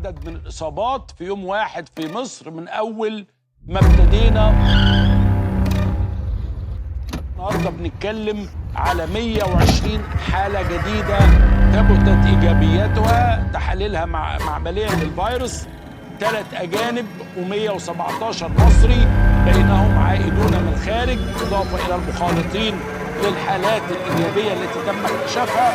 عدد من الإصابات في يوم واحد في مصر من أول ما ابتدينا. النهارده بنتكلم على 120 حالة جديدة ثبتت إيجابيتها تحاليلها معمليا للفيروس، 3 أجانب و117 مصري بينهم عائدون من الخارج، إضافة إلى المخالطين للحالات الإيجابية التي تم اكتشافها.